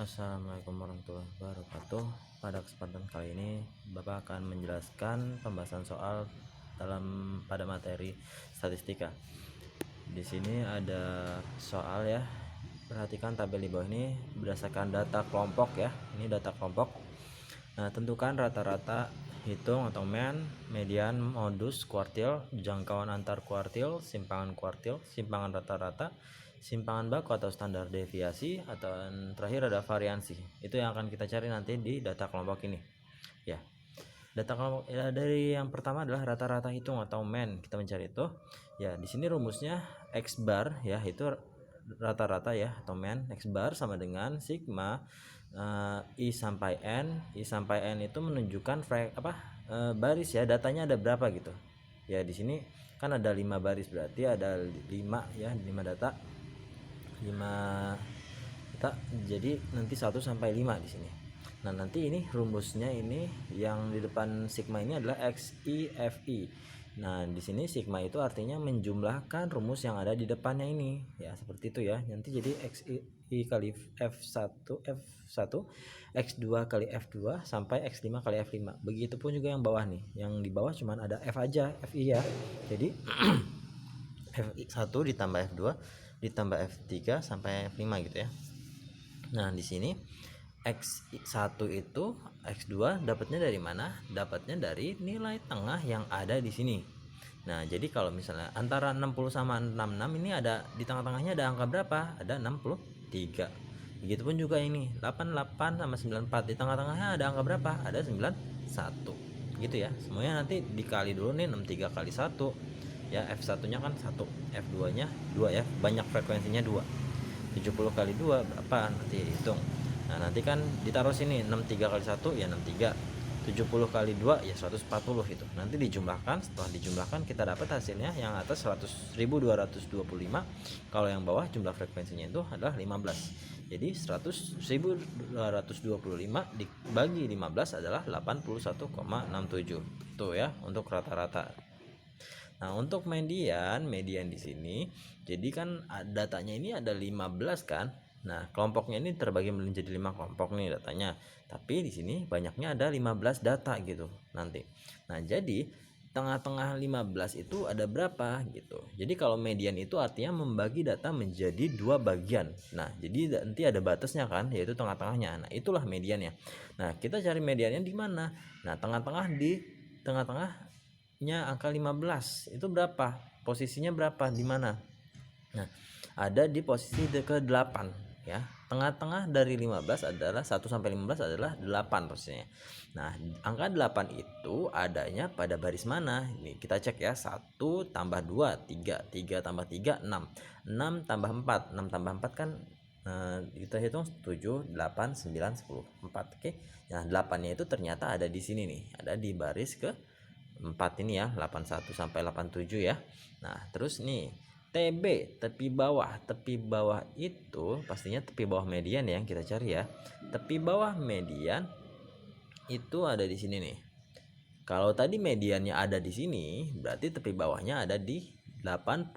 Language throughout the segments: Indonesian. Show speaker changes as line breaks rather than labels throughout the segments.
Assalamualaikum warahmatullahi wabarakatuh. Pada kesempatan kali ini Bapak akan menjelaskan pembahasan soal pada materi statistika. Di sini ada soal ya. Perhatikan tabel di bawah ini berdasarkan data kelompok ya. Ini data kelompok. Nah, tentukan rata-rata, hitung atau median, modus, kuartil, jangkauan antar kuartil, simpangan kuartil, simpangan rata-rata, simpangan baku atau standar deviasi, atau terakhir ada variansi. Itu yang akan kita cari nanti di data kelompok ini ya. Data kelompok ya, dari yang pertama adalah rata-rata hitung atau kita mencari itu ya. Di sini rumusnya X bar ya, itu rata-rata ya atau X bar sama dengan sigma I sampai N itu menunjukkan baris ya, datanya ada berapa gitu ya. Di sini kan ada 5 baris, berarti ada 5 ya, 5 data, jadi nanti 1 sampai 5 di sini. Nah, nanti ini rumusnya ini yang di depan sigma ini adalah XIFI. Nah, di sini sigma itu artinya menjumlahkan rumus yang ada di depannya ini ya, seperti itu ya. Nanti jadi XI kali F1 X2 kali F2 sampai X5 kali F5. Begitupun juga yang bawah nih. Yang di bawah cuman ada F aja, FI ya. Jadi F1 ditambah F2 ditambah F3 sampai F5 gitu ya. Nah, di sini X1 itu X2 dapatnya dari mana? Dapatnya dari nilai tengah yang ada di sini. Nah, jadi kalau misalnya antara 60 sama 66 ini ada di tengah-tengahnya ada angka berapa? Ada 63. Begitupun juga ini 88 sama 94 di tengah-tengahnya ada angka berapa? Ada 91. Gitu ya. Semuanya nanti dikali dulu nih, 63 kali 1 ya, F1-nya kan 1, F2-nya 2 ya, banyak frekuensinya 2. 70 kali 2 berapa? Nanti hitung. Nah, nanti kan ditaruh sini 63 kali 1 ya 63. 70 kali 2 ya 140 itu. Nanti dijumlahkan, setelah dijumlahkan kita dapat hasilnya yang atas 100.225. Kalau yang bawah jumlah frekuensinya itu adalah 15. Jadi 100.225 dibagi 15 adalah 81,67. Itu ya untuk rata-rata. Nah, untuk median di sini, jadi kan datanya ini ada 15 kan. Nah, kelompoknya ini terbagi menjadi 5 kelompok nih datanya. Tapi di sini banyaknya ada 15 data gitu nanti. Nah, jadi tengah-tengah 15 itu ada berapa gitu. Jadi kalau median itu artinya membagi data menjadi 2 bagian. Nah, jadi nanti ada batasnya kan, yaitu tengah-tengahnya. Nah, itulah mediannya. Nah, kita cari mediannya di mana? Nah, tengah-tengahnya angka 15 itu berapa? Posisinya berapa? Di mana? Nah, ada di posisi ke-8 ya. Tengah-tengah dari 15 adalah 1 sampai 15 adalah 8 posisinya. Nah, angka 8 itu adanya pada baris mana? Ini kita cek ya. 1 tambah 2 3, 3 tambah 3 6, 6 tambah 4, 6 tambah 4 kan kita hitung 7 8 9 10 4. Oke. Nah, 8-nya itu ternyata ada di sini nih. Ada di baris ke 4 ini ya, 81 sampai 87 ya. Nah, terus nih TB, tepi bawah itu pastinya tepi bawah median yang kita cari ya. Tepi bawah median itu ada di sini nih. Kalau tadi mediannya ada di sini, berarti tepi bawahnya ada di 80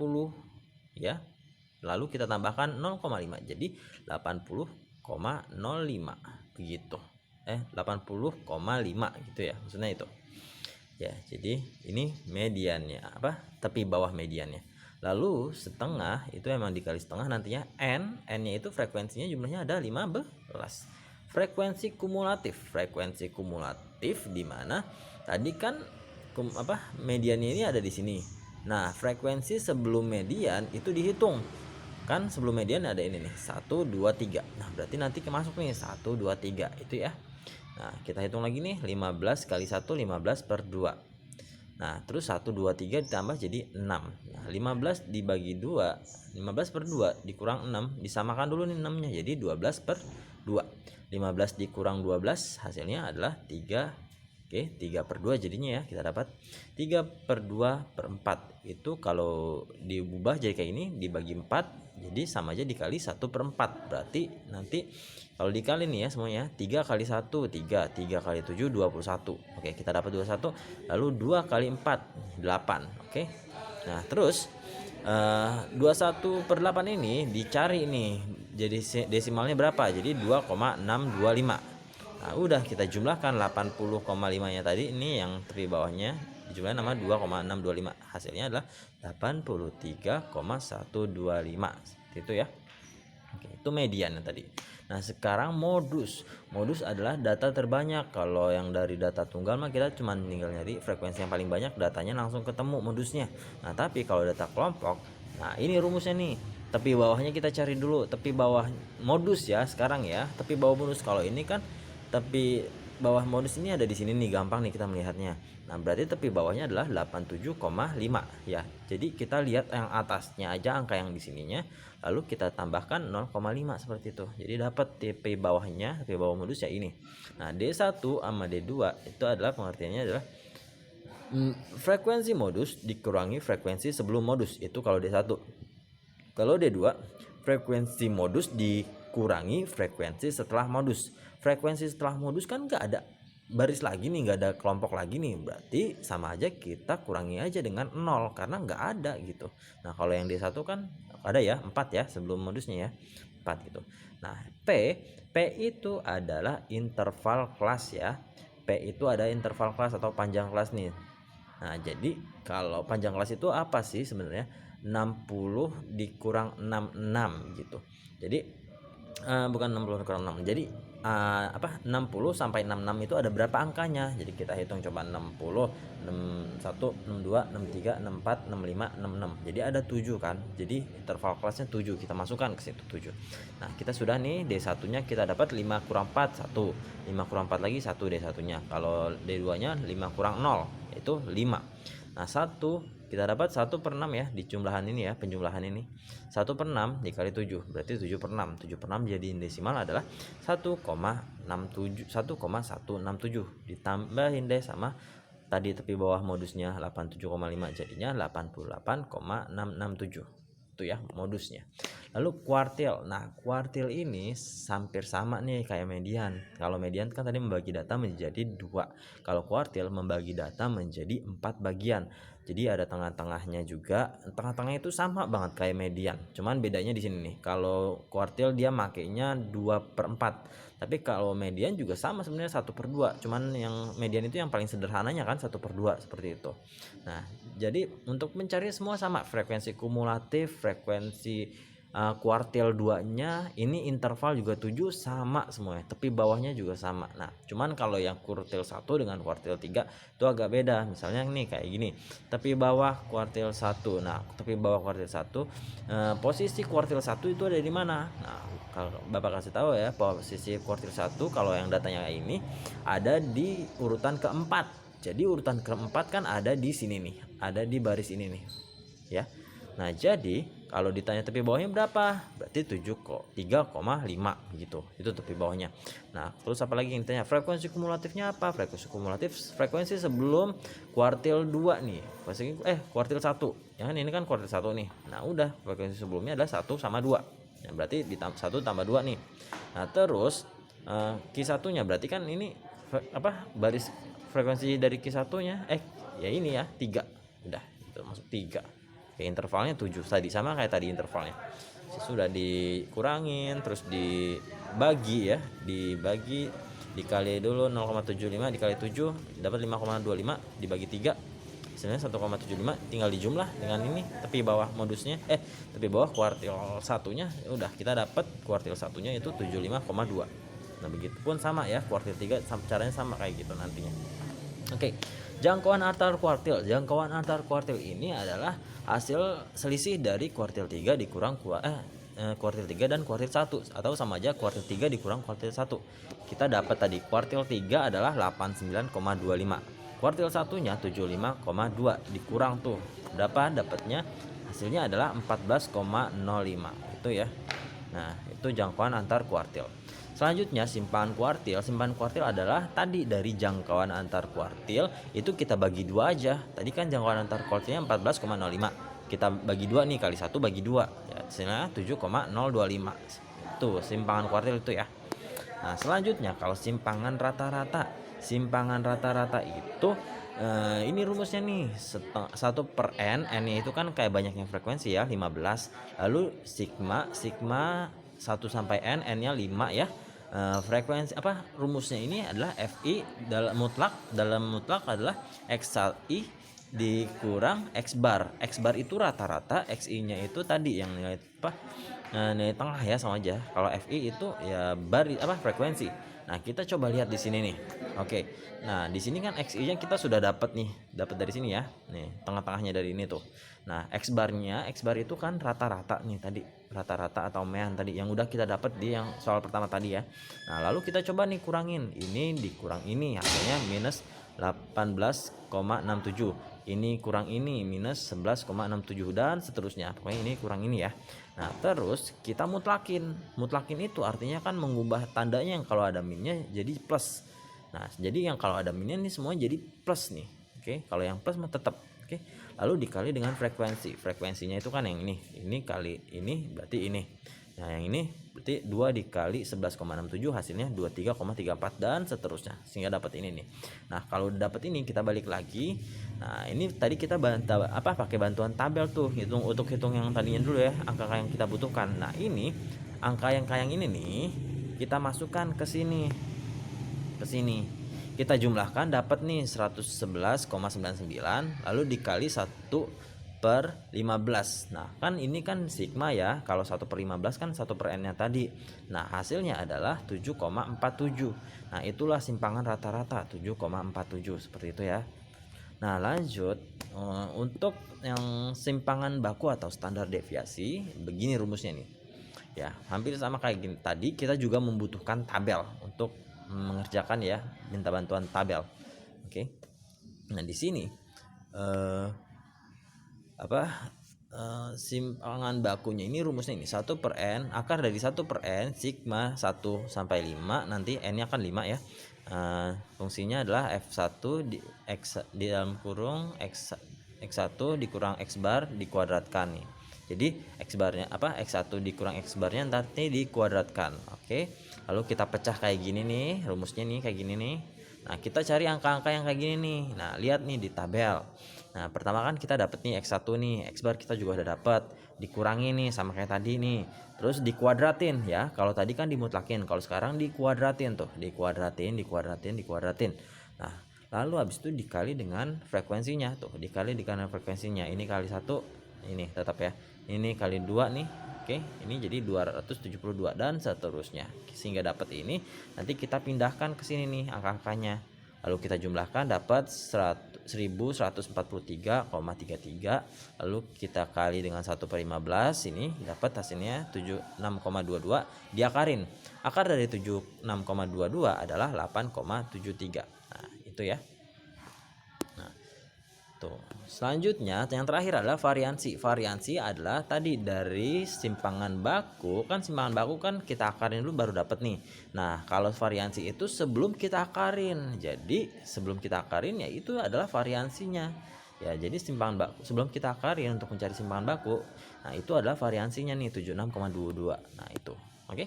ya. Lalu kita tambahkan 0,5 jadi 80,05 begitu. 80,5 gitu ya. Maksudnya itu. Ya, jadi ini mediannya tepi bawah mediannya. Lalu setengah itu emang dikali setengah nantinya n-nya itu frekuensinya jumlahnya ada 15. Frekuensi kumulatif di mana tadi kan mediannya ini ada di sini. Nah, frekuensi sebelum median itu dihitung. Kan sebelum median ada ini nih, 1 2 3. Nah, berarti nanti masuk nih 1 2 3 itu ya. Nah, kita hitung lagi nih, 15 kali 1 15 per 2. Nah, terus 1 2 3 ditambah jadi 6. Nah, 15 dibagi 2, 15 per 2 dikurang 6, disamakan dulu nih 6-nya jadi 12 per 2. 15 dikurang 12 hasilnya adalah 3. Oke, 3 per 2 jadinya ya, kita dapat 3 per 2 per 4. Itu kalau diubah jadi kayak ini, dibagi 4 jadi sama aja dikali 1 per 4. Berarti nanti kalau dikali nih ya semuanya, 3 kali 1 3, 3 kali 7 21. Oke, kita dapat 21. Lalu 2 kali 4 8. Oke. Nah, terus 21 per 8 ini dicari nih jadi desimalnya berapa? Jadi 2,625. Nah, udah kita jumlahkan 80,5 nya tadi, ini yang tepi bawahnya dijumlahin sama 2,625. Hasilnya adalah 83,125. Seperti itu ya. Oke, itu median tadi. Nah, sekarang modus. Modus adalah data terbanyak. Kalau yang dari data tunggal mah kita cuma tinggal nyari frekuensi yang paling banyak, datanya langsung ketemu modusnya. Nah, tapi kalau data kelompok, nah ini rumusnya nih. Tepi bawahnya kita cari dulu, tepi bawah modus ya sekarang ya. Tepi bawah modus, kalau ini kan tepi bawah modus ini ada di sini nih, gampang nih kita melihatnya. Nah, berarti tepi bawahnya adalah 87,5 ya. Jadi kita lihat yang atasnya aja, angka yang di sininya, lalu kita tambahkan 0,5 seperti itu. Jadi dapat tepi bawahnya, tepi bawah modus ya ini. Nah, D1 sama D2 itu adalah pengertiannya adalah frekuensi modus dikurangi frekuensi sebelum modus, itu kalau D1. Kalau D2, frekuensi modus dikurangi frekuensi setelah modus. Frekuensi setelah modus kan nggak ada baris lagi nih, nggak ada kelompok lagi nih, berarti sama aja kita kurangi aja dengan 0 karena nggak ada gitu. Nah, kalau yang D1 kan ada ya 4 ya sebelum modusnya ya, 4 gitu. Nah, P itu adalah interval kelas ya. P itu ada interval kelas atau panjang kelas nih. Nah, jadi kalau panjang kelas itu apa sih sebenarnya? 60 dikurang 66 gitu. Jadi bukan 60 dikurang 6. Jadi 60 sampai 66 itu ada berapa angkanya? Jadi kita hitung coba, 60, 61, 62, 63, 64, 65, 66. Jadi ada 7 kan. Jadi interval kelasnya 7, kita masukkan ke situ 7. Nah, kita sudah nih D1-nya kita dapat 5 kurang 4 1. 5 kurang 4 lagi 1 D1-nya. Kalau D2-nya 5 kurang 0 itu 5. Nah, 1 kita dapat 1/6 ya di jumlahan ini ya, penjumlahan ini 1/6 dikali 7 berarti 7/6. 7/6 jadi desimal adalah 1,167 ditambahin deh sama tadi tepi bawah modusnya 87,5 jadinya 88,667. Itu ya modusnya. Lalu kuartil. Nah, kuartil ini hampir sama nih kayak median. Kalau median kan tadi membagi data menjadi 2. Kalau kuartil membagi data menjadi 4 bagian. Jadi ada tengah-tengahnya juga. Tengah-tengahnya itu sama banget kayak median. Cuman bedanya di sini nih. Kalau kuartil dia makainya 2/4. Tapi kalau median juga sama sebenarnya 1/2. Cuman yang median itu yang paling sederhananya kan 1/2 seperti itu. Nah, jadi untuk mencari semua sama, frekuensi kumulatif, frekuensi kuartil 2-nya, ini interval juga 7 sama semuanya, tepi bawahnya juga sama. Nah, cuman kalau yang kuartil 1 dengan kuartil 3 itu agak beda. Misalnya nih kayak gini, tepi bawah kuartil 1. Nah, tepi bawah kuartil 1, posisi kuartil 1 itu ada di mana? Nah, kalau Bapak kasih tahu ya, posisi kuartil 1 kalau yang datanya ini ada di urutan keempat. Jadi urutan keempat kan ada di sini nih, ada di baris ini nih ya. Nah, jadi kalau ditanya tepi bawahnya berapa, berarti 3,5 gitu, itu tepi bawahnya. Nah, terus apa lagi yang ditanya, frekuensi kumulatifnya apa? Frekuensi kumulatif frekuensi sebelum kuartil 2 nih, kuartil 1 ya kan, ini kan kuartil 1 nih. Nah, udah frekuensi sebelumnya adalah 1 sama 2 ya, berarti 1 tambah 2 nih. Nah, terus Q1 nya berarti kan ini baris frekuensi dari Q1 nya ya ini ya 3, udah itu masuk 3. Oke, intervalnya 7 tadi sama kayak tadi intervalnya. Sudah dikurangin terus dibagi ya, dikali dulu 0,75 dikali 7 dapat 5,25 dibagi 3 hasilnya 1,75, tinggal dijumlah dengan ini tepi bawah modusnya tepi bawah kuartil 1-nya, udah kita dapat kuartil 1-nya itu 75,2. Nah, begitupun sama ya kuartil 3 caranya sama kayak gitu nantinya. Oke. Jangkauan antar kuartil. Jangkauan antar kuartil ini adalah hasil selisih dari kuartil 3 dikurang kuartil 3 dan kuartil 1, atau sama aja kuartil 3 dikurang kuartil 1. Kita dapat tadi kuartil 3 adalah 89,25. Kuartil 1-nya 75,2 dikurang tuh. Berapa dapatnya? Hasilnya adalah 14,05. Itu ya. Nah, itu jangkauan antar kuartil. Selanjutnya simpangan kuartil. Simpangan kuartil adalah tadi dari jangkauan antar kuartil itu kita bagi 2 aja. Tadi kan jangkauan antar kuartilnya 14,05. Kita bagi 2 nih, kali 1 bagi 2. Ya, hasilnya 7,025. Itu simpangan kuartil itu ya. Nah, selanjutnya kalau simpangan rata-rata. Simpangan rata-rata itu ini rumusnya nih 1/n. N-nya itu kan kayak banyaknya frekuensi ya, 15. Lalu sigma 1 sampai n-nya 5 ya. Frekuensi rumusnya ini adalah FI dalam mutlak adalah XI dikurang X bar. X bar itu rata-rata, XI-nya itu tadi yang nilai nilai tengah ya, sama aja. Kalau FI itu ya bar frekuensi. Nah, kita coba lihat di sini nih. Oke. Nah, di sini kan XI-nya kita sudah dapat dari sini ya. Nih, tengah-tengahnya dari ini tuh. Nah, X bar itu kan rata-rata nih tadi, rata-rata atau mean tadi yang udah kita dapat di yang soal pertama tadi ya. Nah, lalu kita coba nih kurangin. Ini dikurang ini hasilnya minus 18,67. Ini kurang ini minus 11,67 dan seterusnya. Pokoknya ini kurang ini ya. Nah, terus kita mutlakin. Mutlakin itu artinya kan mengubah tandanya, yang kalau ada minnya jadi plus. Nah, jadi yang kalau ada minnya ini semua jadi plus nih. Oke, kalau yang plus mah tetap. Oke. Lalu dikali dengan frekuensi. Frekuensinya itu kan yang ini kali ini berarti ini. Nah, yang ini berarti 2 dikali 11,67 hasilnya 23,34 dan seterusnya sehingga dapat ini nih. Nah, kalau dapat ini kita balik lagi. Nah, ini tadi kita pakai bantuan tabel tuh, untuk hitung yang tadinya dulu ya, angka yang kita butuhkan. Nah, ini angka yang ini nih kita masukkan ke sini. Kita jumlahkan dapat nih 111,99 lalu dikali 1/15. Nah, kan ini kan sigma ya. Kalau 1/15 kan 1/n-nya tadi. Nah, hasilnya adalah 7,47. Nah, itulah simpangan rata-rata 7,47 seperti itu ya. Nah, lanjut untuk yang simpangan baku atau standar deviasi, begini rumusnya nih. Ya, hampir sama kayak gini. Tadi kita juga membutuhkan tabel untuk mengerjakan ya, minta bantuan tabel. Oke. Nah, di sini simpangan bakunya ini rumusnya ini 1/n, akar dari 1/n sigma 1 sampai 5, nanti n-nya kan 5 ya. Fungsinya adalah F1 di X di dalam kurung X1 dikurang X bar dikuadratkan nih. Jadi X barnya X1 dikurang X barnya nanti dikuadratkan. Oke. Lalu kita pecah kayak gini nih, rumusnya nih kayak gini nih. Nah, kita cari angka-angka yang kayak gini nih. Nah, lihat nih di tabel. Nah, pertama kan kita dapat nih X1 nih, X bar kita juga udah dapat. Dikurangi nih sama kayak tadi nih. Terus dikuadratin ya. Kalau tadi kan dimutlakin, kalau sekarang dikuadratin tuh, dikuadratin. Nah, lalu habis itu dikali dengan frekuensinya tuh, dikali dengan frekuensinya. Ini kali 1, ini tetap ya. Ini kali 2 nih. Oke, ini jadi 272 dan seterusnya. Sehingga dapat ini, nanti kita pindahkan ke sini nih angka-angkanya. Lalu kita jumlahkan dapat 1143,33. Lalu kita kali dengan 1/15, ini dapat hasilnya 76,22. Diakarin. Akar dari 76,22 adalah 8,73. Nah, itu ya. Nah, tuh. Selanjutnya yang terakhir adalah variansi. Variansi adalah tadi dari simpangan baku. Kan simpangan baku kan kita akarin dulu baru dapat nih. Nah, kalau variansi itu sebelum kita akarin. Jadi sebelum kita akarin ya itu adalah variansinya. Ya, jadi simpangan baku sebelum kita akarin untuk mencari simpangan baku. Nah, itu adalah variansinya nih 76,22. Nah, itu. Oke.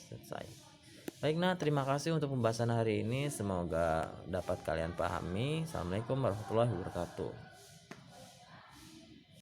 Selesai. Baik, nah terima kasih untuk pembahasan hari ini. Semoga dapat kalian pahami. Assalamualaikum warahmatullahi wabarakatuh.